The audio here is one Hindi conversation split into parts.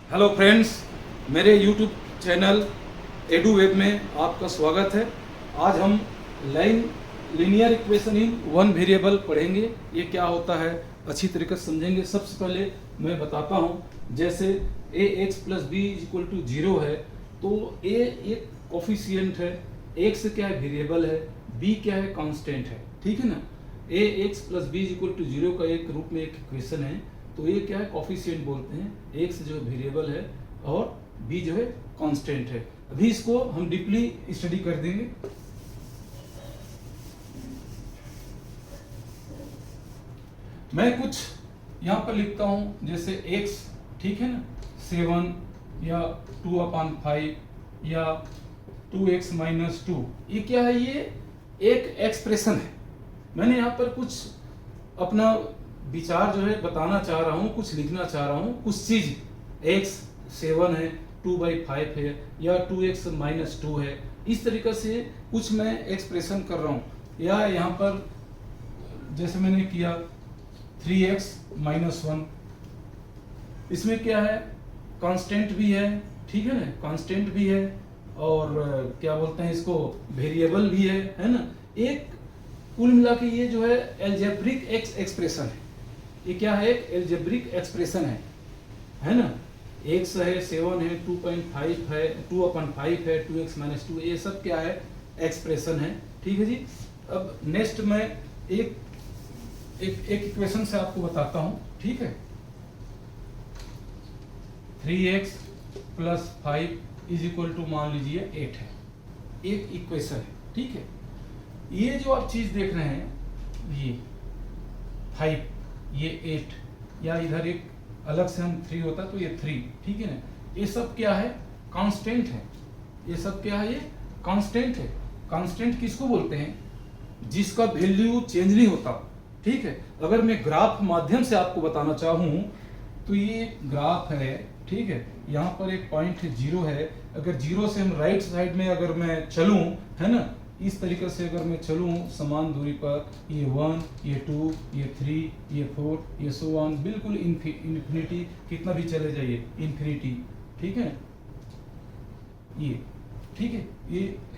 हेलो फ्रेंड्स, मेरे यूट्यूब चैनल एडू वेब में आपका स्वागत है। आज हम linear equation in one variable पढ़ेंगे। ये क्या होता है अच्छी तरीके से समझेंगे। सबसे पहले मैं बताता हूँ, जैसे a x plus b is equal to 0 है तो ए एक कोफिशिएंट है, एक्स क्या है वेरिएबल है, बी क्या है कांस्टेंट है, ठीक है ना। A x plus b is equal to 0 का एक रूप में एक इक्वेशन है, तो ये क्या है कोफिशिएंट बोलते हैं। एक्स जो वेरिएबल है और बी जो है कांस्टेंट है। अभी इसको हम डीपली स्टडी कर देंगे। मैं कुछ यहाँ पर लिखता हूँ, जैसे x, ठीक है ना, 7 या 2/5 या 2x - 2। ये क्या है? ये एक एक्सप्रेशन है। मैंने यहाँ पर कुछ अपना विचार जो है बताना चाह रहा हूँ, कुछ लिखना चाह रहा हूँ। कुछ चीज x 7 है, 2/5 है या 2x - 2 है, इस तरीके से कुछ मैं एक्सप्रेशन कर रहा हूँ। या यहाँ पर जैसे मैंने किया 3x - 1, इसमें क्या है कांस्टेंट भी है, ठीक है ना, कांस्टेंट भी है और क्या बोलते हैं इसको वेरिएबल भी है ना। एक कुल मिला के ये जो है एल्जेब्रिक एक्सप्रेशन है। ये क्या है? एक एल्जेब्रिक एक्सप्रेशन है ना। x है, 7 है, 2.5 है, 2/5 है, 2x - 2, ये सब क्या है? एक्सप्रेशन है, ठीक है जी। अब नेक्स्ट मैं एक इक्वेशन से आपको बताता हूं, ठीक है। 3x + 5 इज इक्वल टू मान लीजिए 8 है, एक इक्वेशन है, ठीक है। ये जो आप चीज देख रहे हैं, ये 5, ये 8, या इधर एक अलग से हम 3 होता तो ये 3, ठीक है ना। ये सब क्या है? कांस्टेंट है। ये सब क्या है? ये कांस्टेंट है। कांस्टेंट किसको बोलते हैं? जिसका वैल्यू चेंज नहीं होता, ठीक है। अगर मैं ग्राफ माध्यम से आपको बताना चाहूं तो ये ग्राफ है, ठीक है। यहाँ पर एक पॉइंट 0 है। अगर 0 से हम राइट साइड में अगर मैं चलूं, है ना, इस तरीके से अगर मैं चलूं समान दूरी पर, ये 1, ये 2, ये 3, ये 4, ये सो ऑन, बिल्कुल इन्फिनिटी, कितना भी चले जाइए इन्फिनिटी, ठीक है। ये ठीक है,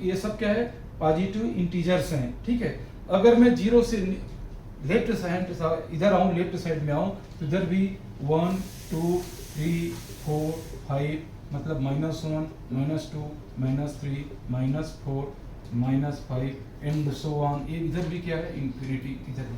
ये सब क्या है? पॉजिटिव इंटीजर्स हैं, ठीक है। अगर मैं 0 से लेफ्ट साइड इधर आऊं, लेफ्ट साइड में आऊं, तो इधर भी 1, 2, 3, 4, 5, मतलब -1, -2, -3, -4, -5 एंड सो ऑन। ये इधर भी क्या है? इन्फिनिटी इधर है।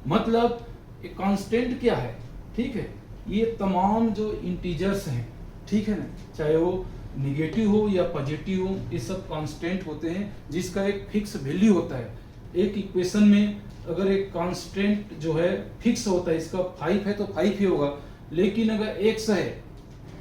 मतलब ये कांस्टेंट क्या है, ठीक है। ये तमाम जो इंटीजर्स हैं, ठीक है ना, चाहे वो निगेटिव हो या पॉजिटिव हो, ये सब कांस्टेंट होते हैं जिसका एक फिक्स वैल्यू होता है। एक इक्वेशन में अगर एक कांस्टेंट जो है फिक्स होता है, इसका 5 है तो 5 ही होगा। लेकिन अगर x है,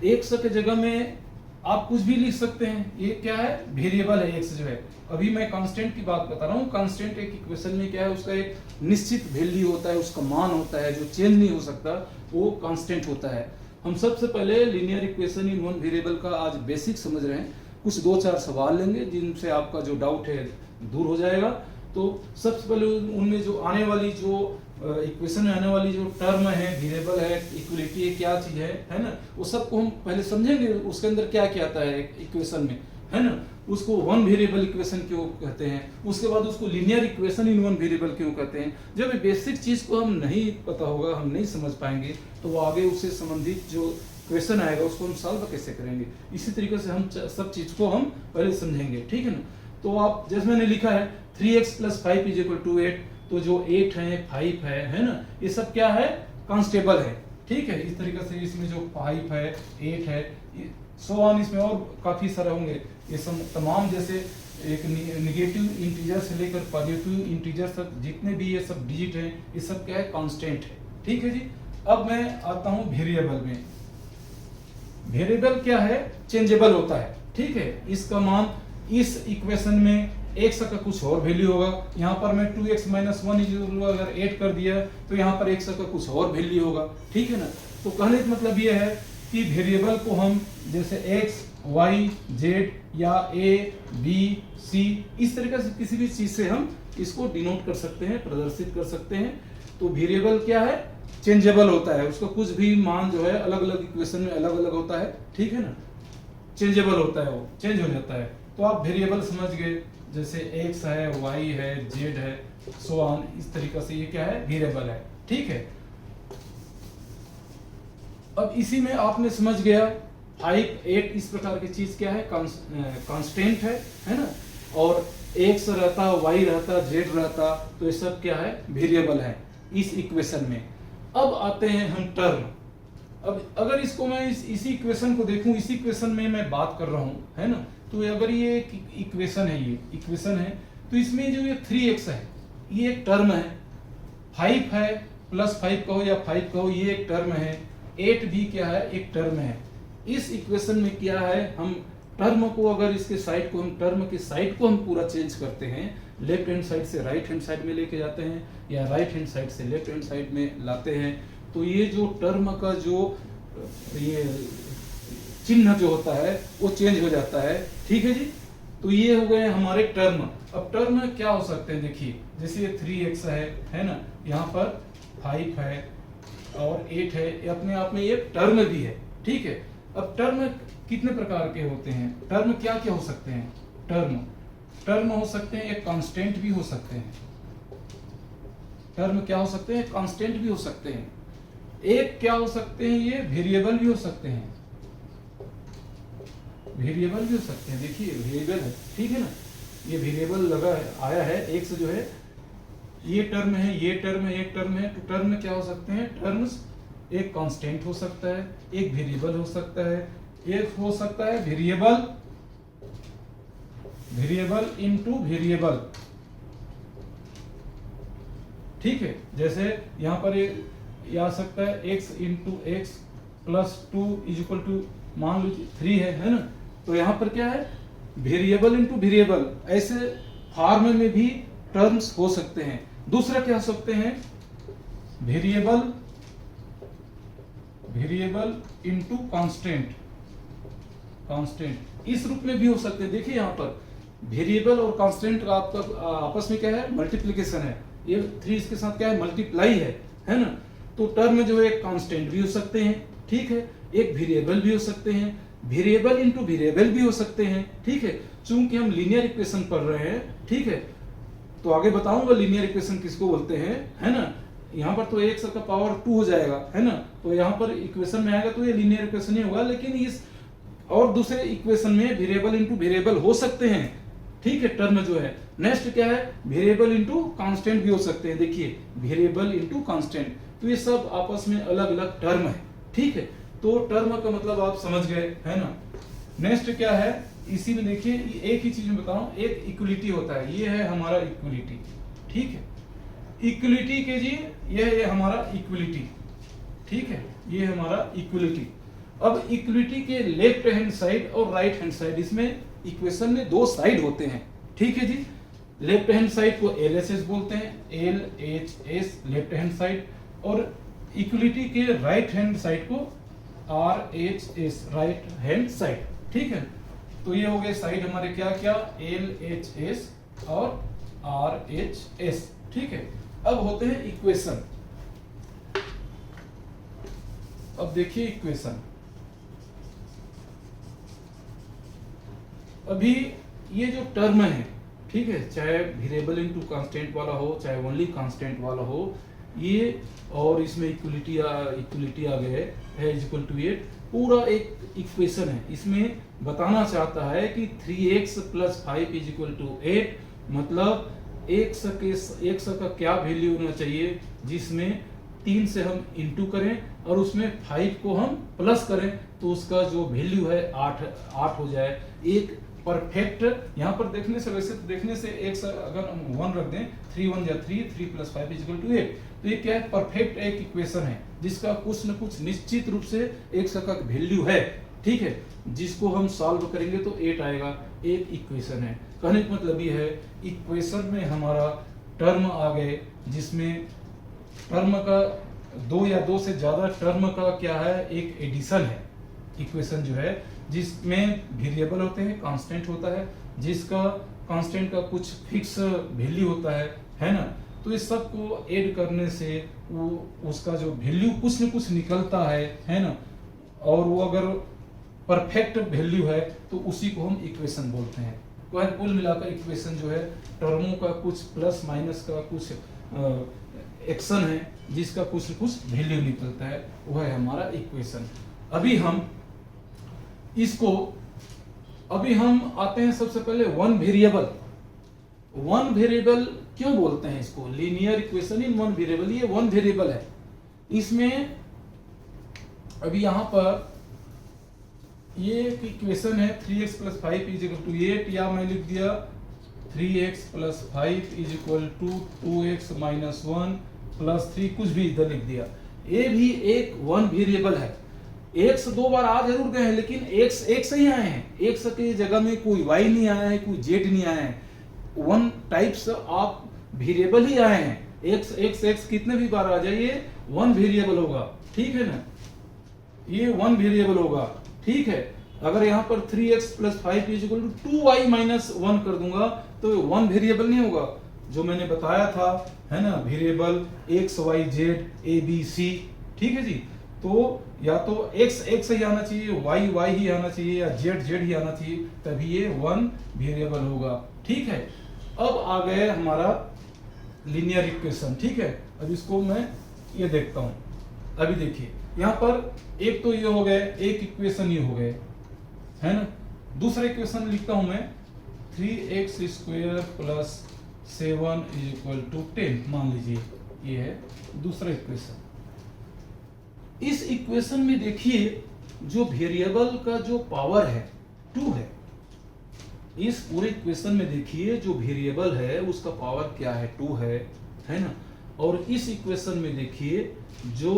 x के जगह में आप कुछ भी लिख सकते हैं। ये क्या है? वेरिएबल है x जो है। अभी मैं कांस्टेंट की बात बता रहा हूँ। कांस्टेंट एक इक्वेशन में क्या है? उसका एक निश्चित वैल्यू होता है, उसका मान होता है जो चेंज नहीं हो सकता, वो कांस्टेंट होता है। हम सबसे पहले linear equation in one variable का आज बेसिक समझ रहे हैं। कुछ 2-4 सवाल लेंगे जिनसे आपका जो डाउट है दूर हो जाएगा। तो सबसे पहले उनमें जो आने वाली जो इक्वेशन में आने वाली जो टर्म है, वेरिएबल है, इक्वलिटी है, क्या चीज है ना, वो सबको हम पहले समझेंगे। उसके अंदर क्या क्या आता है इक्वेशन में, है ना। उसको वन वेरिएबल इक्वेशन क्यों कहते हैं, उसके बाद उसको linear equation in one variable क्यों कहते हैं। जब ये बेसिक चीज को हम नहीं पता होगा, हम नहीं समझ पाएंगे, तो वो आगे उससे संबंधित जो क्वेश्चन आएगा उसको हम सॉल्व कैसे करेंगे। इसी तरीके से हम सब चीज को हम पहले समझेंगे, ठीक है ना। तो आप जैसे मैंने लिखा है 3x + 5 = 8, तो जो 8 है, 5 है ना, ये सब क्या है? कांस्टेबल है, ठीक है। इस तरीके से इसमें जो 5 है, 8 है, सो ऑन, इसमें और काफी सारे होंगे। ये सब तमाम जैसे एक निगेटिव इंटीजर से लेकर पॉजिटिव इंटीजर तक जितने भी ये सब डिजिट हैं, ये सब क्या है? कांस्टेंट है, ठीक है जी। अब मैं आता हूं वेरिएबल में। वेरिएबल क्या है? चेंजेबल होता है, ठीक है। इसका मान इस इक्वेशन में x का कुछ और वैल्यू होगा। यहाँ पर मैं 2x - 1 अगर 8 कर दिया तो यहाँ पर x का कुछ और वैल्यू होगा, ठीक है ना। तो कहने का मतलब ये है कि वेरिएबल को हम जैसे x, y, z या a, b, c, इस तरीके से किसी भी चीज से हम इसको डिनोट कर सकते हैं, प्रदर्शित कर सकते हैं। तो वेरिएबल क्या है? चेंजेबल होता है, उसका कुछ भी मान जो है अलग अलग इक्वेशन में अलग अलग होता है, ठीक है ना, चेंजेबल होता है, वो चेंज हो जाता है। तो आप वेरिएबल समझ गए, जैसे x है, y है, z है, सो ऑन, इस तरीके से ये क्या है, वेरिएबल है, ठीक है। अब इसी में आपने समझ गया 5, 8 इस प्रकार की चीज क्या है, कांस्टेंट है ना, और x रहता, y रहता, z रहता, तो ये सब क्या है, वेरिएबल है इस इक्वेशन में। अब आते हैं हम टर्म। अब अगर इसको मैं इसी इक्वेशन को देखूं, इसी इक्वेशन में मैं बात कर रहा हूं, है ना, तो अगर ये इक्वेशन है, ये इक्वेशन है, तो इसमें जो ये 3x है ये एक टर्म है, 5 है, प्लस 5 कहो या 5 कहो, ये एक टर्म है, 8 भी क्या है, एक टर्म है। इस इक्वेशन में क्या है, हम टर्म को, अगर इसके साइड को, हम टर्म के साइड को हम पूरा चेंज करते हैं, लेफ्ट हैंड साइड से राइट हैंड साइड में लेके जाते हैं या राइट हैंड साइड से लेफ्ट हैंड साइड में लाते हैं, तो ये जो टर्म का जो ये चिन्ह जो होता है वो चेंज हो जाता है, ठीक है जी। तो ये हो गए हमारे टर्म। अब टर्म क्या हो सकते हैं, देखिए जैसे ये 3x है ना, यहाँ पर 5 है और 8 है, ये अपने आप में ये टर्म भी है, ठीक है। अब टर्म कितने प्रकार के होते हैं, टर्म क्या क्या हो सकते हैं, टर्म हो सकते हैं, एक कांस्टेंट भी हो सकते हैं, टर्म क्या हो सकते हैं, कांस्टेंट भी हो सकते हैं, एक क्या हो सकते हैं, ये वेरिएबल भी हो सकते हैं, वेरिएबल भी हो सकते हैं, देखिए वेरिएबल है, ठीक है ना, ये वेरिएबल लगा है, आया है एक से, जो है ये टर्म है, ये टर्म है, एक टर्म है, तो टर्म में क्या हो सकते हैं, टर्म्स एक कांस्टेंट हो सकता है, एक वेरिएबल हो सकता है, एक हो सकता है वेरिएबल इनटू वेरिएबल, ठीक है। जैसे यहाँ पर ये आ सकता है x into x plus 2 is equal to, मान लीजिए 3 है ना, तो यहाँ पर क्या है, वेरिएबल इनटू वेरिएबल, ऐसे फॉर्म में भी टर्म्स हो सकते हैं। दूसरा क्या हो सकते हैं, वेरिएबल इनटू कांस्टेंट, इस रूप में भी हो सकते हैं। देखिए यहाँ पर वेरिएबल और कांस्टेंट का आपका आपस में क्या है, मल्टीप्लिकेशन है, ये 3 इसके साथ क्या है, मल्टीप्लाई है ना, तो टर्म जो है कांस्टेंट भी हो सकते हैं, ठीक है, एक वेरिएबल भी हो सकते हैं, वेरिएबल इनटू वेरिएबल भी हो सकते हैं, ठीक है। चूंकि हम लीनियर इक्वेशन पढ़ रहे हैं, ठीक है, तो आगे बताऊंगा लीनियर इक्वेशन किसको बोलते हैं, है ना। यहाँ पर तो x का पावर 2 हो जाएगा, है ना, तो यहाँ पर इक्वेशन में आएगा तो ये लीनियर इक्वेशन ही होगा, लेकिन इस और दूसरे इक्वेशन में वेरिएबल इनटू वेरिएबल हो सकते हैं, ठीक है, टर्म जो है। नेक्स्ट क्या है, वेरिएबल इनटू कांस्टेंट भी हो सकते हैं, देखिए वेरिएबल इनटू कांस्टेंट, तो ये सब आपस में अलग अलग टर्म है, ठीक है। तो टर्म का मतलब आप समझ गए, है ना। नेक्स्ट क्या है, इसी में देखिए एक ही चीज में बताऊं, एक इक्वलिटी होता है, ये है हमारा इक्वलिटी, ठीक है, इक्वलिटी के जी ये है हमारा इक्वलिटी, ठीक है, ये है हमारा इक्वलिटी। अब इक्वलिटी के लेफ्ट हैंड साइड और राइट हैंड साइड, इसमें इक्वेशन में 2 साइड होते हैं, ठीक है जी। लेफ्ट हैंड साइड को LHS बोलते हैं, LHS लेफ्ट हैंड साइड, और इक्वलिटी के राइट हैंड साइड को RHS राइट हैंड साइड, ठीक है। तो ये हो गए साइड हमारे क्या क्या, LHS और RHS, ठीक है। अब होते हैं इक्वेशन। अब देखिए इक्वेशन, अभी ये जो टर्म है, ठीक है, चाहे वेरिएबल इनटू कांस्टेंट वाला हो, चाहे ओनली कांस्टेंट वाला हो, ये और इसमें इक्वलिटी आ गए है इज इक्वल टू 8, पूरा एक इक्वेशन है। इसमें बताना चाहता है कि 3x plus 5 is equal to 8, मतलब x का क्या वैल्यू होना चाहिए, जिसमें 3 से हम इंटू करें और उसमें 5 को हम प्लस करें, तो उसका जो वैल्यू है 8 हो जाए। एक परफेक्ट, यहाँ पर देखने से, वैसे तो देखने से x अगर हम 1 रख दें, 3 1 या 3, 3 प्लस 5 इज इक्वल टू 8, तो ये क्या है, परफेक्ट एक इक्वेशन है जिसका कुछ न कुछ निश्चित रूप से x का वैल्यू है, ठीक है, जिसको हम सॉल्व करेंगे तो 8 आएगा, एक इक्वेशन है। कहने का मतलब ये है, इक्वेशन में हमारा टर्म आ गए, जिसमें टर्म का 2 या 2 से ज्यादा टर्म का क्या है, एक एडिशन है इक्वेशन जो है, जिसमें वेरिएबल होते हैं, कांस्टेंट होता है, जिसका कांस्टेंट का कुछ फिक्स वैल्यू होता है ना, तो इस सब को ऐड करने से वो उसका जो वैल्यू कुछ न कुछ निकलता है ना, और वो अगर परफेक्ट वैल्यू है तो उसी को हम इक्वेशन बोलते हैं। तो कुल मिलाकर इक्वेशन जो है टर्मों का कुछ प्लस माइनस का कुछ एक्शन है जिसका कुछ न कुछ वैल्यू निकलता है, वो है हमारा इक्वेशन। अभी हम आते हैं सबसे पहले वन वेरिएबल। वन वेरिएबल क्यों बोलते हैं इसको? Linear equation in one variable, ये वन वेरिएबल है। इसमें अभी यहां पर ये एक इक्वेशन है 3x + 5 = 8, या मैं लिख दिया 3x + 5 = 2x - 1 + 3, कुछ भी इधर लिख दिया। ये भी एक वन वेरिएबल है। x दो बार आ जरूर गए हैं, लेकिन x ही आए हैं। x की जगह में कोई y नहीं आया है, कोई z नहीं आया है। वन टाइप्स ऑफ वेरिएबल ही आए हैं। x कितने भी बार आ जाए ये वन वेरिएबल होगा, ठीक है ना, ये वन वेरिएबल होगा, ठीक है। अगर यहाँ पर 3x + 5 = 2y - 1 कर दूंगा तो वन वेरिएबल नहीं होगा। जो मैंने बताया था, है ना, variable x y z a b c, ठीक है जी। तो या तो x ही आना चाहिए, y ही आना चाहिए, या z ही आना चाहिए, तभी ये वन वेरिएबल होगा, ठीक है। अब आ गए हमारा लीनियर इक्वेशन, ठीक है। अब इसको मैं ये देखता हूं। अभी देखिए यहाँ पर एक तो ये हो गए, एक इक्वेशन ये हो गए, है ना। दूसरा इक्वेशन लिखता हूं मैं 3x² + 7 = 10, मान लीजिए ये है दूसरा इक्वेशन। इस इक्वेशन में देखिए जो वेरिएबल का जो पावर है 2 है। इस पूरे इक्वेशन में देखिए जो वेरिएबल है उसका पावर क्या है, 2 है ना। और इस इक्वेशन में देखिए जो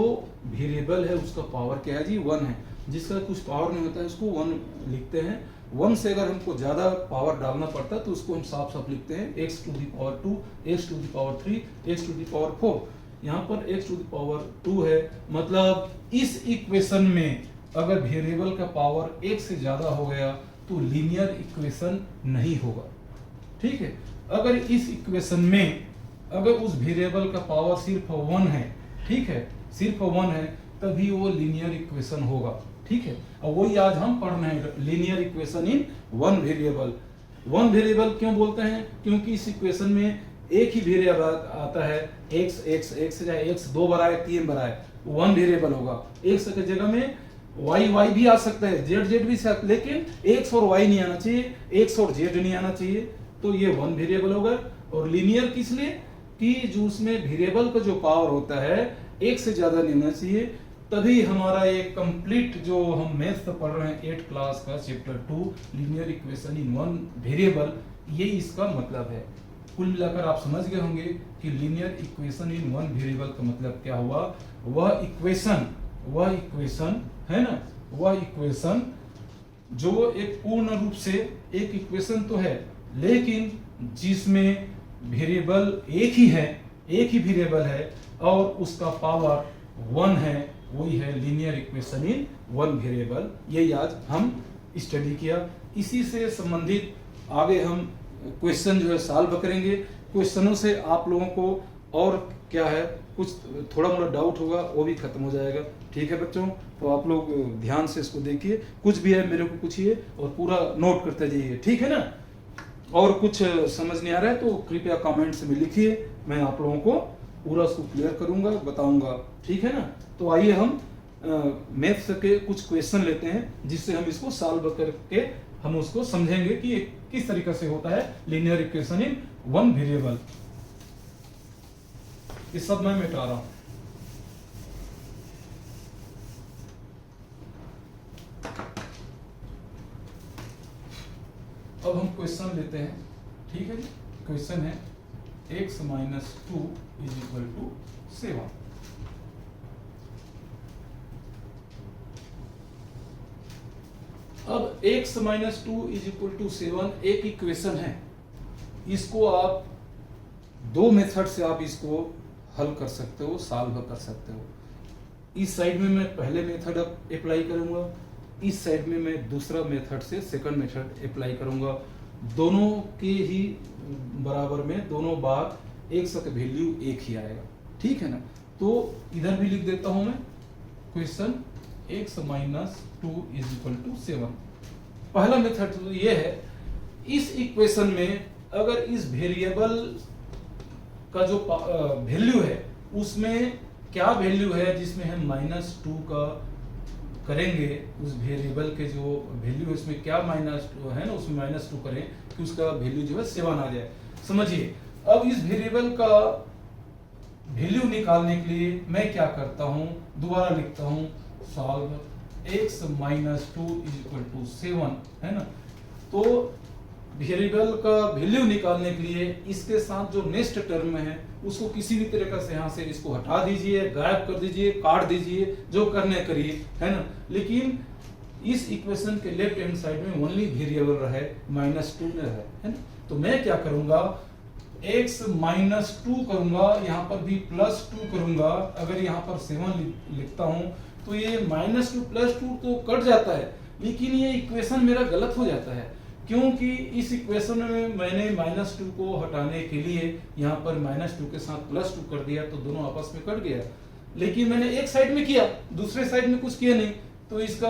वेरिएबल है उसका पावर क्या है जी, 1 है। जिसका कुछ पावर नहीं होता है उसको 1 लिखते हैं। 1 से अगर हमको ज्यादा पावर डालना पड़ता है तो उसको हम साफ साफ लिखते हैं x⁴, x⁴, x⁴। यहाँ पर x⁴ है, मतलब इस इक्वेशन में अगर वेरिएबल का पावर 1 से ज्यादा हो गया तो लीनियर इक्वेशन नहीं होगा, ठीक है। अगर इस इक्वेशन में अगर उस वेरिएबल का पावर सिर्फ 1 है, ठीक है, सिर्फ 1 है, तभी वो लीनियर इक्वेशन होगा, ठीक है। और वही आज हम पढ़ रहे हैं, linear equation in one variable. One variable क्यों बोलते हैं? क्योंकि इस इक्वेशन में एक ही वेरिएबल आता है, x चाहे x 2 बार आए 3 बार आए, वन वेरिएबल होगा। x की जगह में y भी आ सकता है, z भी सकता, लेकिन x और y नहीं आना चाहिए, x और z नहीं आना चाहिए, तो ये वन वेरिएबल होगा। और लीनियर किस लिए? कि जो उसमें वेरिएबल का जो पावर होता है 1 से ज्यादा नहीं होना चाहिए, तभी हमारा ये कंप्लीट जो हम मैथ्स पढ़ रहे हैं 8th क्लास का chapter 2 linear equation in one variable, ये इसका मतलब है। कुल मिलाकर आप समझ गए होंगे कि linear equation in one variable का मतलब क्या हुआ। वह इक्वेशन है ना, वह इक्वेशन जो एक पूर्ण रूप से एक इक्वेशन तो है, लेकिन जिसमें वेरिएबल एक ही वेरिएबल है और उसका पावर 1 है, वही है linear equation in one variable. यही आज हम स्टडी किया। इसी से संबंधित आगे हम क्वेश्चन जो है सॉल्व करेंगे। क्वेश्चनों से आप लोगों को और क्या है, कुछ थोड़ा मोड़ा डाउट होगा वो भी खत्म हो जाएगा, ठीक है बच्चों। तो आप लोग ध्यान से इसको देखिए, कुछ भी है मेरे को पूछिए और पूरा नोट करते जाइए, ठीक है ना। और कुछ समझ नहीं आ रहा है तो कृपया कमेंट्स में लिखिए, मैं आप लोगों को पूरा उसको क्लियर करूंगा, बताऊंगा, ठीक है ना। तो आइए हम मैथ्स के कुछ क्वेश्चन लेते हैं जिससे हम इसको सॉल्व करके हम उसको समझेंगे कि किस तरीके से होता है linear equation in one variable. इस सब मैं मिटा रहा हूं। अब हम क्वेश्चन लेते हैं, ठीक है। क्वेश्चन है x - 2 = 7। अब x - 2 = 7 एक इक्वेशन है। इसको आप दो मेथड से आप इसको हल कर सकते हो, सॉल्व कर सकते हो। इस साइड में मैं पहले मेथड अप्लाई करूंगा, इस साइड में मैं दूसरा मेथड से सेकंड मेथड अप्लाई करूंगा। दोनों के ही बराबर में दोनों बार x का वैल्यू 1 ही आएगा, ठीक है ना। तो इधर भी लिख देता हूं मैं, question x minus 2 is equal to 7। पहला मेथड तो ये है, इस इक्वेशन में अगर इस वेरिएबल का जो वैल्यू है उसमें क्या वैल्यू है जिसमें हम -2 का करेंगे, उस वेरिएबल के जो वैल्यू है उसमें क्या -2 है ना, उसमें -2 करें कि उसका वैल्यू जो है 7 आ जाए। समझिए, अब इस वेरिएबल का वैल्यू निकालने के लिए मैं क्या करता हूं, दोबारा लिखता हूं, solve x minus 2 is equal to 7, है ना। तो वेरिएबल का वैल्यू निकालने के लिए इसके साथ जो नेक्स्ट टर्म है उसको किसी भी तरीके से यहाँ से इसको हटा दीजिए, गायब कर दीजिए, काट दीजिए, जो करने करिए, है ना। लेकिन इस इक्वेशन के लेफ्ट हैंड साइड में ओनली वेरिएबल रहे, -2 में रहे, है ना। तो मैं क्या करूंगा, x -2 करूंगा, यहाँ पर भी +2 करूंगा। अगर यहाँ पर 7 लिखता हूं तो ये -2 +2 तो कट जाता है, लेकिन ये इक्वेशन मेरा गलत हो जाता है, क्योंकि इस इक्वेशन में मैंने -2 को हटाने के लिए यहाँ पर -2 के साथ +2 कर दिया, तो दोनों आपस में कट गया। लेकिन मैंने एक साइड में किया, दूसरे साइड में कुछ किया नहीं, तो इसका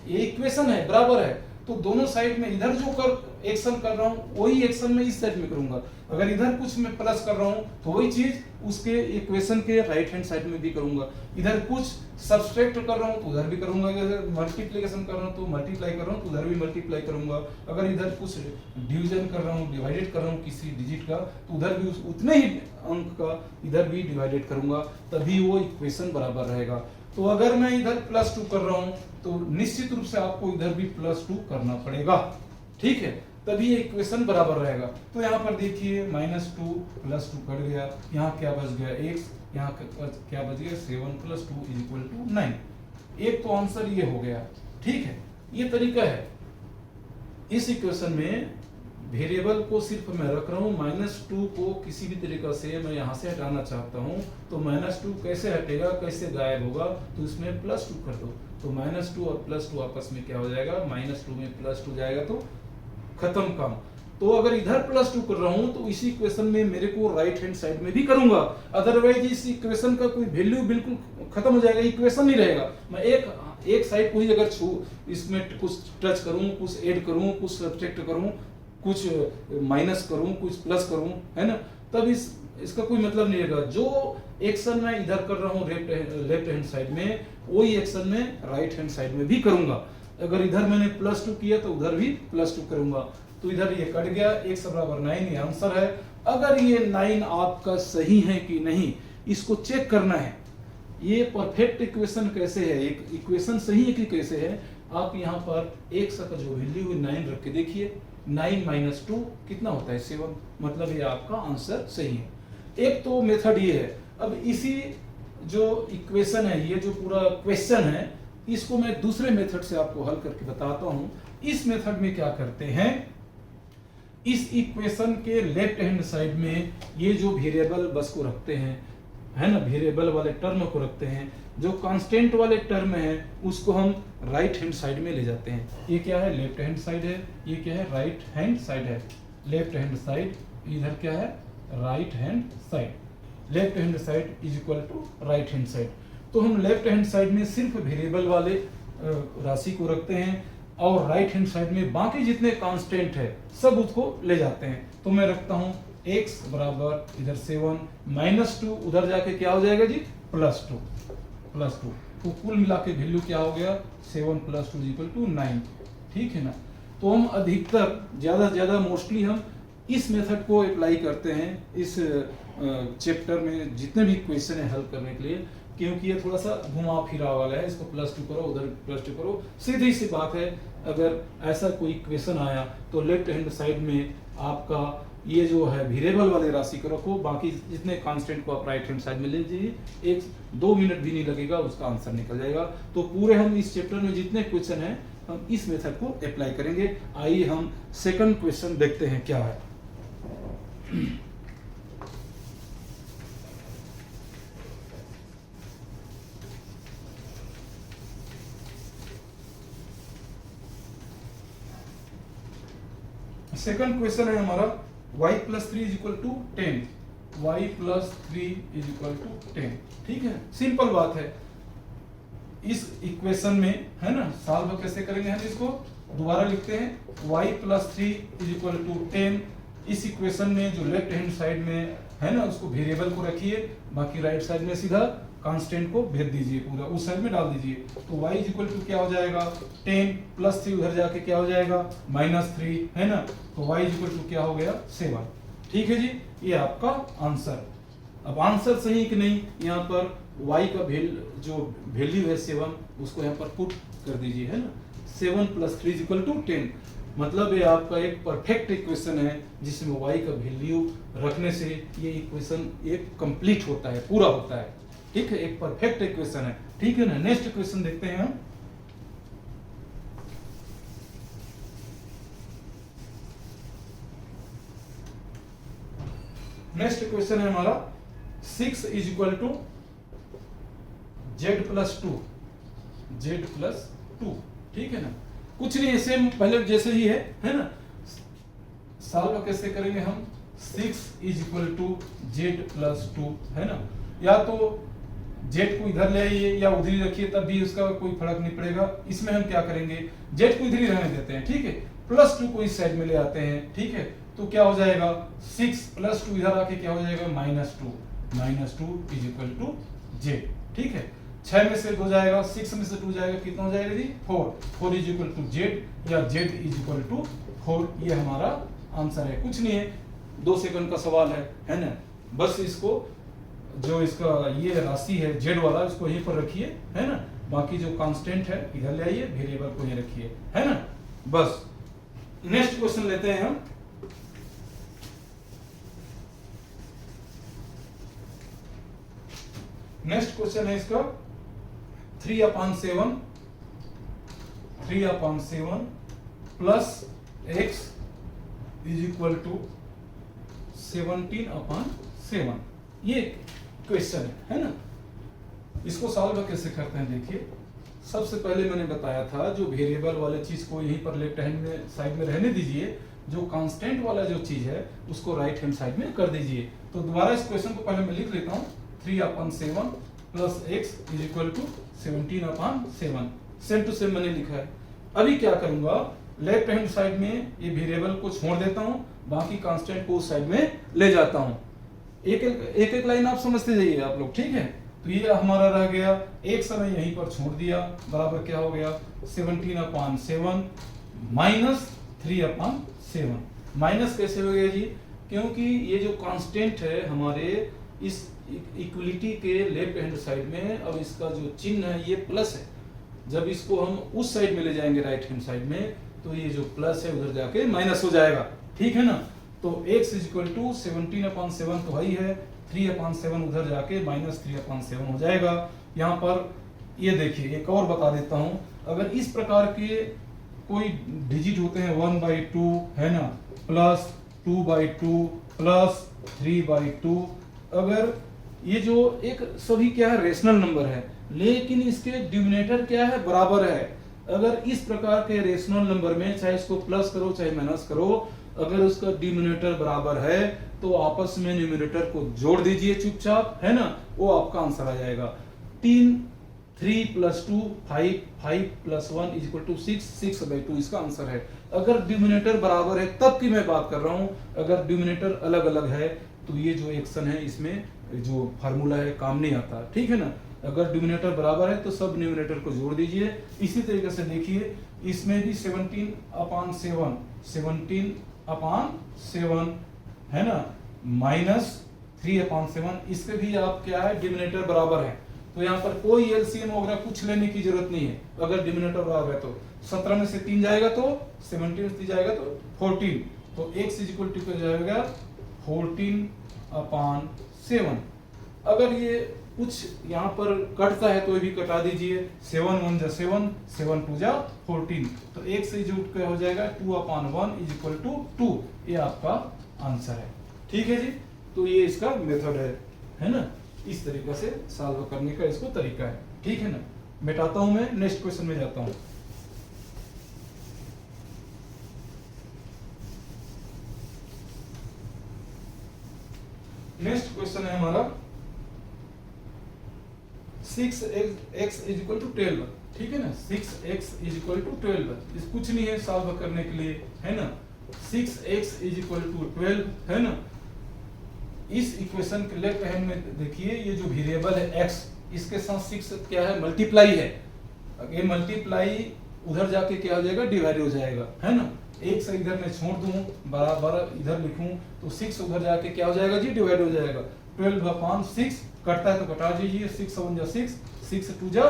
ये इक्वेशन है, बराबर है, तो दोनों साइड में इधर जो एक्शन कर रहा हूँ वही एक्शन में इस साइड में करूंगा। अगर इधर कुछ मैं प्लस कर रहा हूँ तो वही चीज उसके इक्वेशन के राइट हैंड साइड में भी करूंगा। इधर कुछ सब्सट्रैक्ट कर रहा हूँ तो उधर भी करूंगा, अगर मल्टीप्लिकेशन कर रहा हूँ तो मल्टीप्लाई कर रहा हूँ तो उधर भी मल्टीप्लाई करूंगा, अगर इधर कुछ डिवीजन कर रहा हूँ, डिवाइडेड कर रहा हूँ किसी डिजिट का, तो उधर भी उतने ही अंक का इधर भी डिवाइडेड करूंगा, तभी वो इक्वेशन बराबर रहेगा। तो अगर मैं इधर +2 कर रहा हूं तो निश्चित रूप से आपको इधर भी +2 करना पड़ेगा, ठीक है, तभी ये इक्वेशन बराबर रहेगा। तो यहाँ पर देखिए -2 +2 कट गया, यहाँ क्या बच गया x, यहाँ क्या बच गया 7 + 2 = 9। एक तो आंसर ये हो गया, ठीक है। ये तरीका है, इस इक्वेशन में वेरिएबल को सिर्फ मैं रख रहा हूँ, -2 को किसी भी तरीका से मैं यहाँ से हटाना चाहता हूँ, तो -2 कैसे हटेगा, कैसे गायब होगा, तो इसमें +2 कर दो, तो -2 और +2 आपस में क्या हो जाएगा, -2 में +2 जाएगा तो खत्म काम। तो अगर इधर +2 कर रहा हूँ तो इसी इक्वेशन में मेरे को राइट हैंड साइड में भी करूंगा, अदरवाइज इस इक्वेशन का कोई वैल्यू बिल्कुल खत्म हो जाएगा, इक्वेशन नहीं रहेगा। मैं एक साइड को ही अगर इसमें कुछ टच करूं, कुछ ऐड करूं, कुछ सब्ट्रैक्ट करूं, कुछ माइनस करूं, कुछ प्लस करूं, है ना, तब इसका कोई मतलब नहीं रहेगा। जो एक्शन मैं इधर कर रहा हूं लेफ्ट हैंड साइड में, वही एक्शन में राइट हैंड साइड में भी करूंगा। अगर इधर मैंने +2 किया तो उधर भी +2 करूंगा, तो इधर ये कट गया, x बराबर 9 ये आंसर है। अगर ये 9 आपका सही है कि नहीं, इसको चेक करना है। ये परफेक्ट इक्वेशन कैसे है, एक इक्वेशन सही है कि कैसे है, आप यहाँ पर x का जो वैल्यू है 9 रख के देखिए, 9 - 2 कितना होता है 7, मतलब ये आपका आंसर सही है। एक तो मेथड ये है। अब इसी जो इक्वेशन है, ये जो पूरा क्वेश्चन है, इसको मैं दूसरे मेथड से आपको हल करके बताता हूं। इस मेथड में क्या करते हैं, इस इक्वेशन के लेफ्ट हैंड साइड में ये जो वेरिएबल बस को रखते हैं, है ना, वेरिएबल वाले टर्म को रखते हैं, जो कांस्टेंट वाले टर्म है उसको हम राइट हैंड साइड में ले जाते हैं। ये क्या है, लेफ्ट हैंड साइड है, ये क्या है, राइट हैंड साइड है। लेफ्ट हैंड साइड, इधर क्या है, right hand side. Left hand side is equal to right hand side. तो हम लेफ्ट हैंड साइड में सिर्फ वेरिएबल वाले राशि को रखते हैं, और राइट हैंड साइड में बाकी जितने कांस्टेंट है सब उसको ले जाते हैं। तो मैं रखता हूं x बराबर इधर 7 -2, उधर जाके क्या हो जाएगा जी, +2। तो कुल मिला के वैल्यू क्या हो गया, 7 + 2 = 9, ठीक है ना। तो हम अधिकतर ज्यादा से ज्यादा मोस्टली हम इस मेथड को अप्लाई करते हैं इस चैप्टर में जितने भी क्वेश्चन है हल करने के लिए, क्योंकि ये थोड़ा सा घुमा फिरा वाला है। इसको +2 करो, उधर +2 करो, सीधी सी बात है। अगर ऐसा कोई क्वेश्चन आया तो लेफ्ट हैंड साइड में आपका ये जो है वेरिएबल वाले राशि को रखो, बाकी जितने कांस्टेंट को आप राइट हैंड साइड में ले लीजिए, 1-2 मिनट भी नहीं लगेगा, उसका आंसर निकल जाएगा। तो पूरे हम इस चैप्टर में जितने क्वेश्चन हैं हम इस मेथड को अप्लाई करेंगे। आइए हम सेकंड क्वेश्चन देखते हैं क्या है। सेकंड क्वेश्चन है हमारा y + 3 = 10। y plus 3 is equal to 10। ठीक है, सिंपल बात है। इस इक्वेशन में है ना, सॉल्व कैसे करेंगे हम इसको, दोबारा लिखते हैं y plus 3 is equal to 10। इस इक्वेशन में जो लेफ्ट हैंड साइड में है ना, उसको वेरिएबल को रखिए, बाकी राइट साइड में सीधा कांस्टेंट को भेज दीजिए, पूरा उस साइड में डाल दीजिए। तो y इज इक्वल टू क्या हो जाएगा 10 प्लस 3 उधर जाके क्या हो जाएगा -3 है ना, तो y इज इक्वल टू क्या हो गया 7। ठीक है जी, ये आपका आंसर। अब आंसर सही कि नहीं, यहाँ पर y का जो वैल्यू है 7, उसको यहाँ पर पुट कर दीजिए है ना। 7 प्लस 3 इज इक्वल टू 10, मतलब ये आपका एक परफेक्ट इक्वेशन है जिसमें y का वैल्यू रखने से ये इक्वेशन एक कंप्लीट होता है, पूरा होता है। ठीक है, एक परफेक्ट इक्वेशन है। ठीक है ना, नेक्स्ट इक्वेशन देखते हैं हम। नेक्स्ट इक्वेशन है हमारा 6 is equal to z plus 2, z plus 2। ठीक है ना, कुछ नहीं, सेम पहले जैसे ही है ना। सॉल्व कैसे करेंगे हम, 6 is equal to z plus 2 है ना, या तो z को इधर ले आइए या उधर ही रखिए, तब भी उसका कोई फर्क नहीं पड़ेगा। इसमें हम क्या करेंगे, z को इधर ही रहने देते हैं। ठीक है, प्लस 2 को इस साइड में ले आते हैं। ठीक है, तो क्या हो जाएगा 6 प्लस 2 इधर आके क्या हो जाएगा -2 इज इक्वल टू z। ठीक है, 6 में से 2 जाएगा, 6 में से 2 जाएगा, कितना हो जाएगा जी 4 इज इक्वल टू z, या z इज इक्वल टू 4। ये हमारा आंसर है। कुछ नहीं है, 2 सेकंड का सवाल है ना। बस इसको जो इसका ये राशि है z वाला, इसको यहीं पर रखिए है ना, बाकी जो कांस्टेंट है इधर ले आइए, वेरिएबल को यहीं रखिए है ना। बस नेक्स्ट क्वेश्चन लेते हैं हम। नेक्स्ट क्वेश्चन है इसका 3/7 plus x is equal to 17/7। ये क्वेश्चन है ना। इसको सॉल्व कैसे करते हैं, देखिए। सबसे पहले मैंने बताया था, जो वेरिएबल वाले चीज को यहीं पर लेफ्ट हैंड में साइड में रहने दीजिए, जो कांस्टेंट वाला जो चीज है उसको राइट हैंड साइड में कर दीजिए। तो दोबारा इस क्वेश्चन को पहले मैं लिख लेता हूँ, 3/7 plus x is equal to 17/7। Same to same मैंने लिखा है। अभी क्या करूंगा, लेफ्ट हैंड साइड में ये वेरिएबल को छोड़ देता हूँ, बाकी कांस्टेंट को उस साइड में ले जाता हूँ। एक लाइन आप समझते जाइए आप लोग। ठीक है, तो ये हमारा रह गया, एक समय यहीं पर छोड़ दिया, बराबर क्या हो गया 17/7 माइनस 3/7। माइनस कैसे हो गया जी, क्योंकि ये जो कांस्टेंट है हमारे इस इक्वलिटी के लेफ्ट हैंड साइड में, और इसका जो चिन्ह है ये प्लस है। जब इसको हम उस साइड में ले जाएंगे राइट हैंड साइड में, तो ये जो प्लस है उधर जाके माइनस हो जाएगा। ठीक है ना, तो x इज इक्वल टू 17/7 तो वही है, 3/7 उधर जाके -3/7 हो जाएगा। यहाँ पर ये देखिए, एक और बता देता हूँ, अगर इस प्रकार के कोई डिजिट होते हैं 1/2 है ना, प्लस 2/2 प्लस 3/2, अगर ये जो एक सभी क्या है रेशनल नंबर है, लेकिन इसके डिनोमिनेटर क्या है बराबर है। अगर इस प्रकार के रेशनल नंबर में चाहे इसको प्लस करो चाहे माइनस करो, अगर उसका डिनोमिनेटर बराबर है तो आपस में न्यूमरेटर को जोड़ दीजिए चुपचाप, है ना, वो आपका आंसर आ जाएगा। 3 + 2 5, 5 + 1 इज इक्वल टू 6, 6/2 इसका आंसर है। अगर डिनोमिनेटर बराबर है तब की मैं बात कर रहा हूं, अगर डिनोमिनेटर अलग अलग है तो ये जो एक्शन है इसमें जो फार्मूला है काम नहीं आता। ठीक है ना, अगर डिनोमिनेटर बराबर है तो सब न्यूमरेटर को जोड़ दीजिए। इसी तरीके से देखिए, इसमें भी 17/7 17/7 है ना, -3/7, इसके भी आप क्या है डिनोमिनेटर बराबर है, तो यहाँ पर कोई एलसीएम वगैरह कुछ लेने की जरूरत नहीं है। अगर डिनोमिनेटर बराबर है तो 17 में से 3 जाएगा तो 17 से 3 जाएगा तो 14, तो x इज इक्वल टू क्या जाएगा 14/7। अगर ये कुछ यहाँ पर कटता है तो ये भी कटा दीजिए, 7 1 जा 7, 7 2 जा 14, तो x से जो क्या हो जाएगा 2/1 इज इक्वल टू 2, ये आपका आंसर है। ठीक है जी, तो ये इसका मेथड है ना, इस तरीके से सॉल्व करने का इसको तरीका है। ठीक है ना, मिटाता हूं मैं, नेक्स्ट क्वेश्चन में जाता हूं। नेक्स्ट क्वेश्चन है हमारा 6x इज इक्वल टू 12, ठीक है ना। 6x इज इक्वल टू 12, इस कुछ नहीं है सॉल्व करने के लिए, है ना। 6x इज इक्वल टू 12, है ना। इस इक्वेशन के लेफ्ट हैंड में देखिए, ये जो वेरिएबल है x, इसके साथ 6 क्या है, मल्टीप्लाई है। ये मल्टीप्लाई उधर जाके क्या हो जाएगा, डिवाइड हो जाएगा, है ना। एक से इधर मैं छोड़ दूं, बराबर इधर लिखूं तो 6 उधर जाके क्या हो जाएगा जी, डिवाइड हो जाएगा। 12/6 कटता है तो कटा दीजिए, 6 7 जा 6, 6 2 जा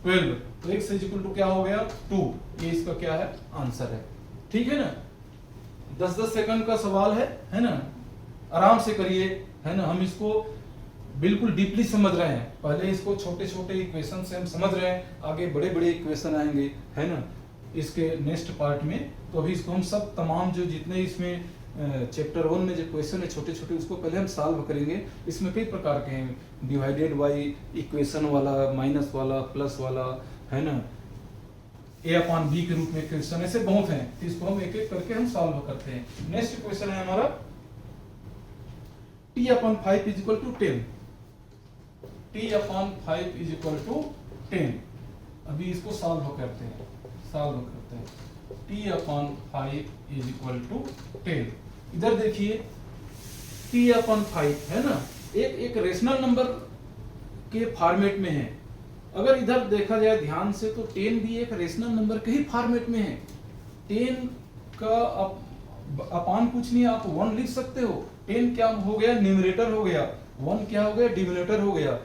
12, तो x इज इक्वल टू क्या हो गया 2। ये इसका क्या है, आंसर है, ठीक है ना। 10-10 सेकंड का सवाल है ना, आराम से करिए, है ना। हम इसको बिल्कुल डीपली समझ रहे हैं, पहले इसको छोटे छोटे इक्वेशन से हम समझ रहे हैं, आगे बड़े बड़े इक्वेशन आएंगे, है ना, इसके नेक्स्ट पार्ट में। तो अभी इसको हम सब तमाम जो जितने इसमें चैप्टर 1 में जो क्वेश्चन है छोटे छोटे, उसको पहले हम सॉल्व करेंगे। इसमें कई प्रकार के हैं, डिवाइडेड बाय इक्वेशन वाला, माइनस वाला, प्लस वाला, है ना, a/b के रूप में क्वेश्चन, ऐसे बहुत हैं। तो इसको हम एक एक करके हम सॉल्व करते हैं। नेक्स्ट क्वेश्चन है हमारा t/5 is equal to 10, t/5 is equal to 10। अभी इसको सॉल्व करते हैं, t/5 इज इक्वल टू 10। इधर देखिए t/5 है ना, एक रेशनल नंबर के फॉर्मेट में है। अगर इधर देखा जाए ध्यान से तो 10 भी एक रेशनल नंबर के ही फॉर्मेट में है। 10 का अपान कुछ नहीं, आप 1 लिख सकते हो। 10 क्या हो गया, न्यूमरेटर हो गया, 1 क्या हो गया, डिनोमिनेटर हो गया।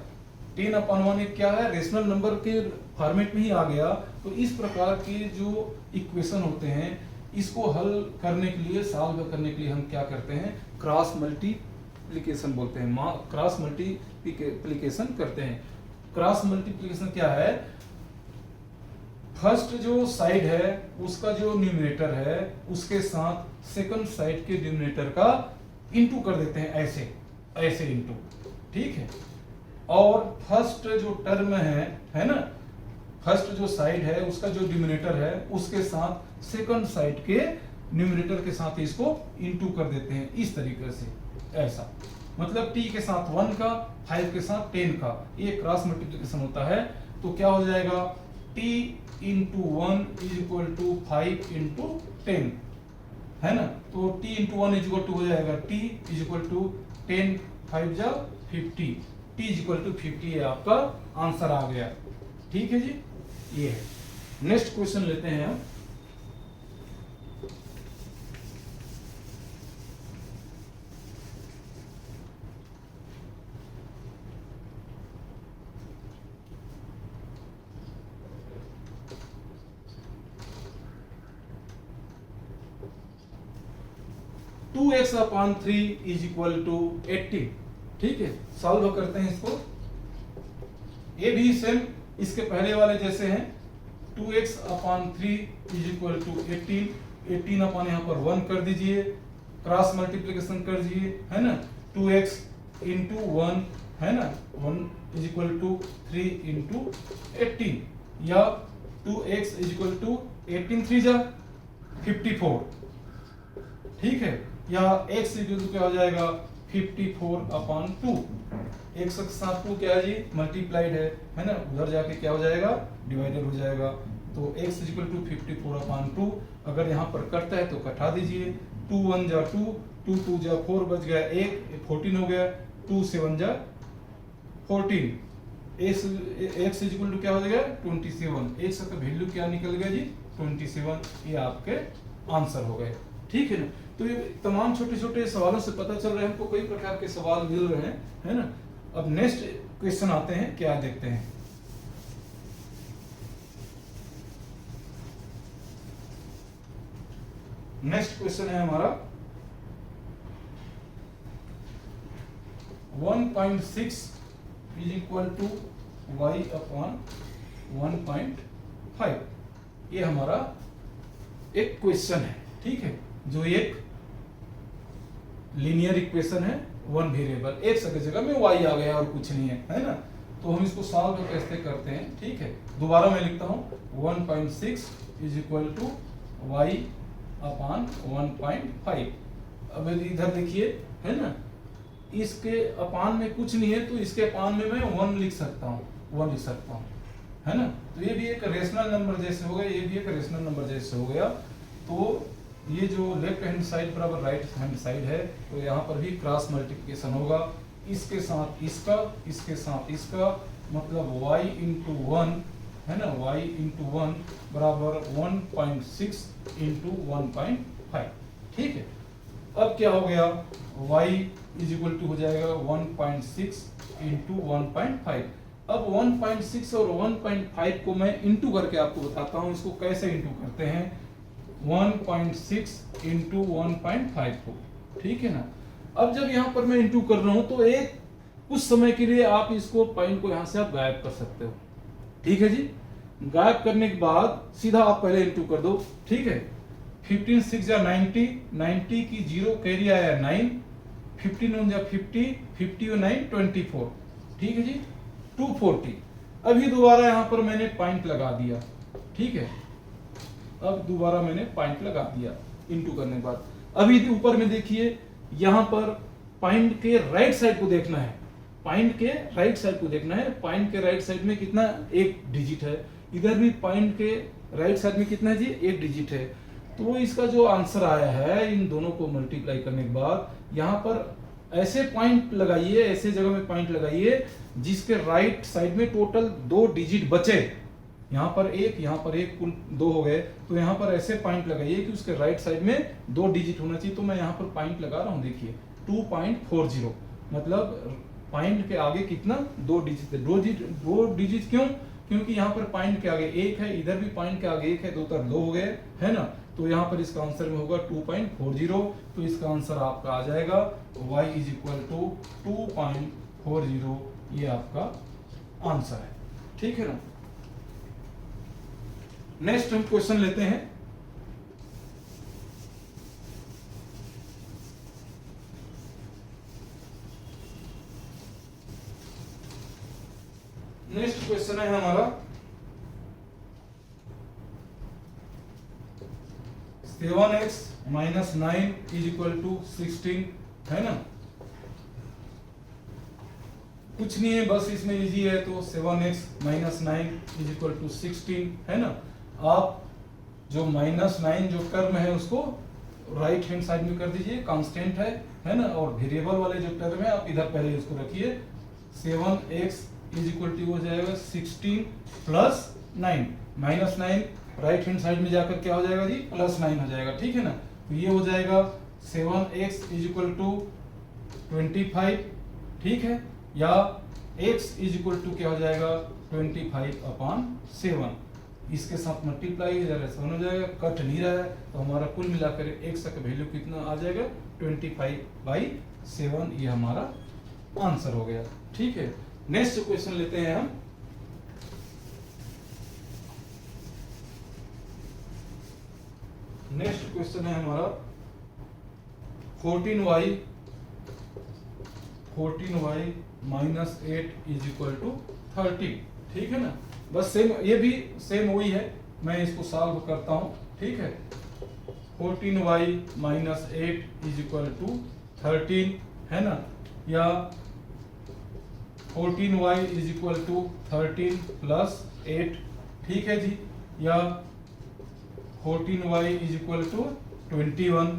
10/1 एक क्या है, रेशनल नंबर के फॉर्मेट में ही आ गया। तो इस प्रकार के जो इक्वेशन होते हैं, इसको हल करने के लिए, सॉल्व करने के लिए हम क्या करते हैं, क्रॉस मल्टीप्लिकेशन बोलते हैं, क्रॉस मल्टीप्लिकेशन करते हैं। क्रॉस मल्टीप्लिकेशन क्या है, फर्स्ट जो साइड है उसका जो न्यूमरेटर है उसके साथ सेकंड साइड के डिनोमिनेटर का इंटू कर देते हैं, ऐसे इंटू, ठीक है। और फर्स्ट जो टर्म है ना, फर्स्ट जो साइड है उसका जो डिनोमिनेटर है उसके साथ सेकंड साइड के न्यूमरेटर के साथ इसको इंटू कर देते हैं, इस तरीके से, ऐसा। मतलब t के साथ 1 का, 5 के साथ 10 का, ये क्रॉस मल्टीप्लिकेशन होता है। तो क्या हो जाएगा, t into 1 is equal to 5 into 10, है ना। तो t into 1 is equal to हो जाएगा t इज इक्वल टू 10, 5 जा 50, t इज इक्वल टू 50, ये आपका आंसर आ गया, ठीक है जी। ये है। नेक्स्ट क्वेश्चन लेते हैं हम। Two x upon 3 is equal to 80, ठीक है। सॉल्व करते हैं इसको। ये भी सेम इसके पहले वाले जैसे हैं। 2x upon 3 is equal to 18, 18 upon यहाँ पर 1 कर दीजिए, क्रॉस मल्टीप्लिकेशन कर दीजिए, है ना। 2x इंटू 1, है ना, 1 इज इक्वल टू 3 इंटू 18, या 2x इज इक्वल टू 18 3 जा 54, ठीक है। या x इक्वल टू क्या हो जाएगा, 54 अपॉन 2। x के साथ 2 क्या है जी, मल्टीप्लाइड है ना, उधर जाके क्या हो जाएगा, डिवाइडेड हो जाएगा। तो x इक्वल टू 54 अपॉन 2। अगर यहाँ पर कटता है तो कटा दीजिए, 2 1 जा 2, 2 2 जा 4, बच गया 1, 14 हो गया, 2 7 जा 14। x इक्वल टू क्या हो जाएगा, 27। x का वैल्यू क्या निकल गया जी, 27। ये आपके आंसर हो गए, ठीक है ना। तो ये तमाम छोटे छोटे सवालों से पता चल रहा है हमको कई प्रकार के सवाल मिल रहे हैं, है ना। अब नेक्स्ट क्वेश्चन आते हैं, क्या देखते हैं। नेक्स्ट क्वेश्चन है हमारा 1.6 is equal to y upon 1.5। ये हमारा एक क्वेश्चन है, ठीक है, जो एक लीनियर इक्वेशन है, वन वेरिएबल, एक की जगह में y आ गया और कुछ नहीं है ना। तो हम इसको सॉल्व कैसे करते हैं, ठीक है। दोबारा मैं लिखता हूं 1.6 is equal to y upon 1.5। अब इधर देखिए, है ना, इसके अपान में कुछ नहीं है तो इसके अपान में मैं 1 लिख सकता हूँ, 1 लिख सकता हूँ, है ना। तो ये भी एक रेशनल नंबर जैसे हो गया, ये भी एक रेशनल नंबर जैसे हो गया। तो ये जो लेफ्ट हैंड साइड बराबर राइट हैंड साइड है, तो यहाँ पर भी क्रॉस मल्टीप्लिकेशन होगा, इसके साथ इसका, इसके साथ इसका, मतलब y इंटू 1 है ना, y इंटू 1 बराबर 1.6 इंटू 1.5, ठीक है। अब क्या हो गया, y इज इक्वल टू हो जाएगा 1.6 इंटू 1.5। अब 1.6 और 1.5 को मैं इंटू करके आपको बताता हूं इसको कैसे इंटू करते हैं। 1.6 इंटू 1.5 को, ठीक है ना। अब जब यहाँ पर मैं इंटू कर रहा हूं तो एक कुछ समय के लिए आप इसको पॉइंट को यहां से आप गायब कर सकते हो, ठीक है जी। गायब करने के बाद सीधा आप पहले इंटू कर दो, ठीक है। 15 6 या 90, 90 की 0 कैरी आया 9, 15 1 या 50, 50 और 9 24, ठीक है जी, 240। अभी दोबारा यहाँ पर मैंने पॉइंट लगा दिया, ठीक है। अब दोबारा मैंने पॉइंट लगा दिया इंटू करने के बाद। अभी ऊपर में देखिए, यहाँ पर पॉइंट के राइट साइड को देखना है, पॉइंट के राइट साइड को देखना है। पॉइंट के राइट साइड में कितना, 1 डिजिट है। इधर भी पॉइंट के राइट साइड में कितना है जी, 1 डिजिट है। तो इसका जो आंसर आया है, इन दोनों को मल्टीप्लाई करने के बाद यहाँ पर ऐसे पॉइंट लगाइए, ऐसे जगह में पॉइंट लगाइए जिसके राइट साइड में टोटल 2 डिजिट बचे। यहाँ पर 1, यहाँ पर 1, कुल 2 हो गए। तो यहाँ पर ऐसे पॉइंट लगाइए कि उसके राइट साइड में 2 डिजिट होना चाहिए। तो मैं यहाँ पर पॉइंट लगा रहा हूँ, देखिए 2.40, मतलब पॉइंट के आगे कितना, 2 डिजिट है। 2 डिजिट क्यों, क्योंकि यहाँ पर पॉइंट के आगे 1 है, इधर भी पॉइंट के आगे 1 है, 2 तरफ 2 हो गए, है ना। तो यहाँ पर इसका आंसर में होगा 2.40। तो इसका आंसर आपका आ जाएगा y इज इक्वल टू 2.40, ये आपका आंसर है, ठीक है ना। नेक्स्ट हम क्वेश्चन लेते हैं। नेक्स्ट क्वेश्चन है हमारा 7x minus 9 is equal to 16, है ना। कुछ नहीं है, बस इसमें इजी है। तो 7x minus 9 is equal to 16, है ना। आप जो -9 जो टर्म है उसको राइट हैंड साइड में कर दीजिए, कांस्टेंट है ना। और वेरिएबल वाले जो टर्म है आप इधर पहले इसको रखिए। 7x इज इक्वल टू हो जाएगा 16 प्लस 9, -9 राइट हैंड साइड में जाकर क्या हो जाएगा जी, +9 हो जाएगा, ठीक है ना। तो ये हो जाएगा 7x इज इक्वल टू 25, ठीक है। या x इज इक्वल टू क्या हो जाएगा 25/7। इसके साथ मल्टीप्लाई जरा 7 हो जाएगा, कट नहीं रहा है। तो हमारा कुल मिलाकर x का वैल्यू कितना आ जाएगा 25/7, ये हमारा आंसर हो गया, ठीक है। नेक्स्ट क्वेश्चन लेते हैं हम। नेक्स्ट क्वेश्चन है हमारा 14y minus 8 is equal to 30, ठीक है ना। बस सेम, ये भी सेम वही है। मैं इसको सॉल्व करता हूं, ठीक है। 14y minus 8 is equal to 13, है ना। या 14y is equal to 13 plus 8, ठीक है जी। या 14y is equal to 21,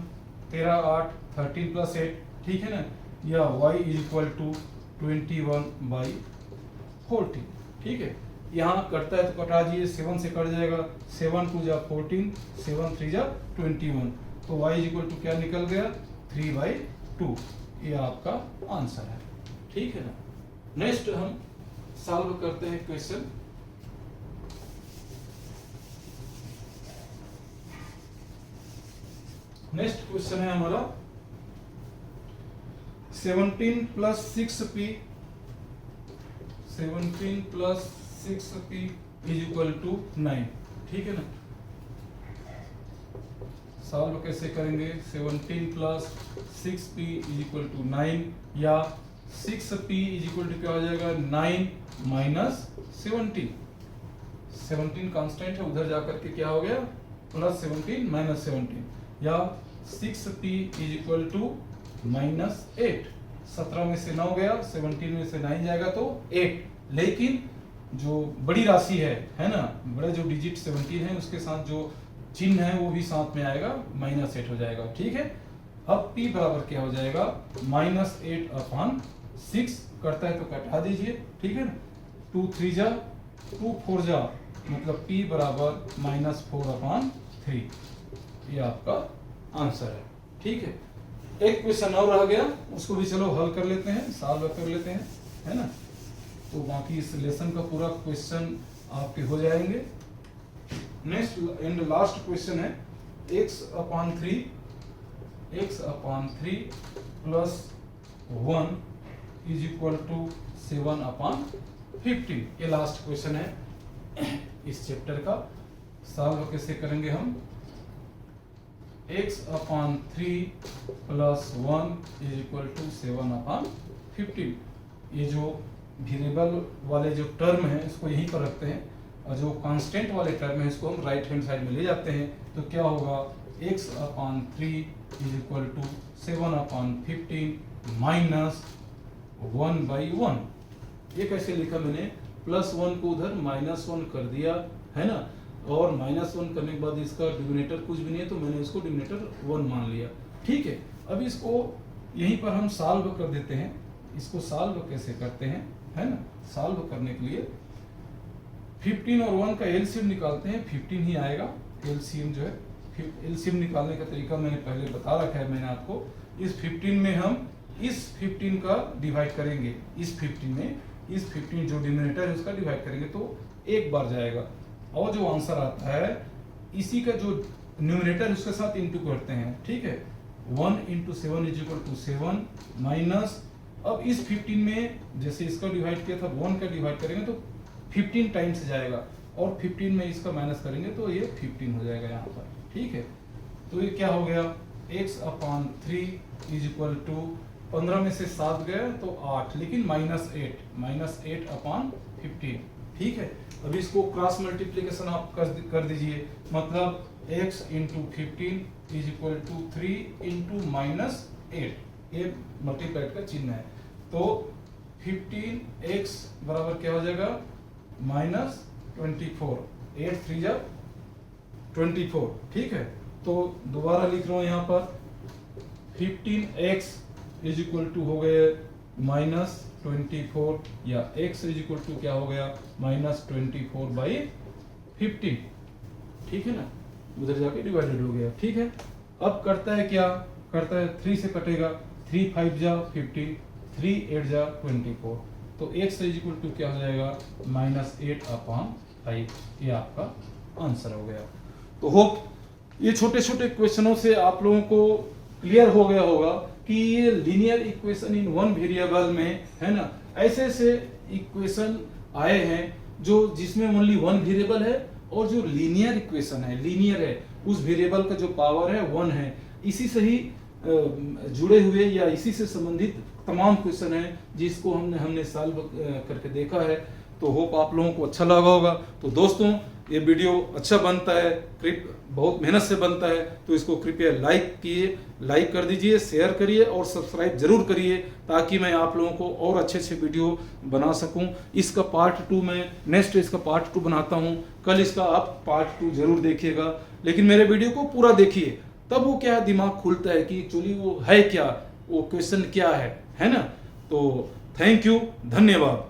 13 8 13 plus 8, ठीक है ना। या y इज इक्वल टू 21/40, ठीक है। यहाँ कटता है तो कटा दीजिए, 7 से कट जाएगा, 7 2 जा 14, 7 3 जा 21। तो y इज इक्वल टू क्या निकल गया 3/2, ये आपका आंसर है, ठीक है ना। नेक्स्ट हम सॉल्व करते हैं क्वेश्चन। नेक्स्ट क्वेश्चन है हमारा 17 plus 6p is equal to 9, ठीक है ना। सॉल्व कैसे करेंगे, 17 plus 6p is equal to 9, या 6p इज इक्वल टू क्या हो जाएगा 9 माइनस 17। 17 कांस्टेंट है, उधर जाकर के क्या हो गया +17 -17। या 6p इज इक्वल टू -8, 17 में से 9 गया, 17 में से 9 जाएगा तो 8, लेकिन जो बड़ी राशि है ना, बड़ा जो डिजिट 17 है उसके साथ जो चिन्ह है वो भी साथ में आएगा, -8 हो जाएगा। ठीक है, अब p बराबर क्या हो जाएगा, -8/6 करता है तो कटा दीजिए। ठीक है ना, 2 3 जा 2 4 जा, मतलब p बराबर -4/3, ये आपका आंसर है। ठीक है, एक क्वेश्चन और रह गया, उसको भी चलो हल कर लेते हैं, सॉल्व कर लेते हैं, है ना। तो बाकी इस लेसन का पूरा क्वेश्चन आपके हो जाएंगे। नेक्स्ट एंड लास्ट क्वेश्चन है x/3 + 1 = 7/15। ये लास्ट क्वेश्चन है इस चैप्टर का। सॉल्व कैसे करेंगे हम, x/3 + 1 = 7/15। ये जो वेरिएबल वाले जो टर्म है इसको यहीं पर रखते हैं, और जो कांस्टेंट वाले टर्म है इसको हम राइट हैंड साइड में ले जाते हैं। तो क्या होगा, x/3 = 7/15 -1/1। ये कैसे लिखा मैंने, +1 को उधर -1 कर दिया, है ना, और -1 करने के बाद इसका डिनोमिनेटर कुछ भी नहीं है तो मैंने इसको डिनोमिनेटर 1 मान लिया। ठीक है, अब इसको यहीं पर हम सॉल्व कर देते हैं। इसको सॉल्व कैसे करते हैं, है ना, सॉल्व करने के लिए 15 और 1 का एलसीएम निकालते हैं, 15 ही आएगा। एलसीएम जो है, एलसीएम निकालने का तरीका मैंने पहले बता रखा है मैंने आपको। इस 15 में हम इस 15 का डिवाइड करेंगे, इस 15 में इस 15 जो डिनोमिनेटर है उसका डिवाइड करेंगे तो एक बार जाएगा, और जो आंसर आता है इसी का जो न्यूमरेटर उसके साथ इंटू करते हैं। ठीक है, 1 × 7 = 7 माइनस, अब इस 15 में जैसे इसका डिवाइड किया था 1 का डिवाइड करेंगे तो 15 टाइम्स जाएगा, और 15 में इसका माइनस करेंगे तो ये 15 हो जाएगा यहाँ पर। ठीक है, तो ये क्या हो गया, x/3 = 15 में से 7 गया तो 8, लेकिन -8/15। ठीक है, अब इसको क्रॉस मल्टीप्लिकेशन आप कर दीजिए, मतलब x × 15 = 3 × -8, ये मल्टीप्लाइड का चिन्ह है। तो 15x बराबर क्या हो जाएगा, -24, 8 3 जा 24। ठीक है, तो दोबारा लिख रहा हूं यहाँ पर 15x = हो गए -24, या x = क्या हो गया, -24/15। ठीक है ना, उधर जाके डिवाइडेड हो गया। ठीक है, अब करता है क्या, करता है 3 से कटेगा, 3 5 जा 15, 3 8 जा 24, तो x = क्या हो जाएगा, -8/5। ये आपका आंसर हो गया। तो होप ये छोटे छोटे क्वेश्चनों से आप लोगों को क्लियर हो गया होगा कि ये linear equation in one variable में, है ना, ऐसे ऐसे इक्वेशन आए हैं जो जिसमें ओनली वन वेरिएबल है, और जो लीनियर इक्वेशन है, लीनियर है, उस वेरिएबल का जो पावर है 1 है। इसी से ही जुड़े हुए या इसी से संबंधित तमाम क्वेश्चन है जिसको हमने सॉल्व करके देखा है। तो होप आप लोगों को अच्छा लगा होगा। तो दोस्तों, ये वीडियो अच्छा बनता है, बहुत मेहनत से बनता है, तो इसको कृपया लाइक कर दीजिए, शेयर करिए और सब्सक्राइब जरूर करिए, ताकि मैं आप लोगों को और अच्छे अच्छे वीडियो बना सकूं। इसका पार्ट 2 में नेक्स्ट इसका पार्ट 2 बनाता हूं, कल इसका आप पार्ट 2 जरूर देखिएगा, लेकिन मेरे वीडियो को पूरा देखिए, तब वो क्या दिमाग खुलता है कि एक्चुअली वो है क्या, वो क्वेश्चन क्या है ना। तो थैंक यू, धन्यवाद।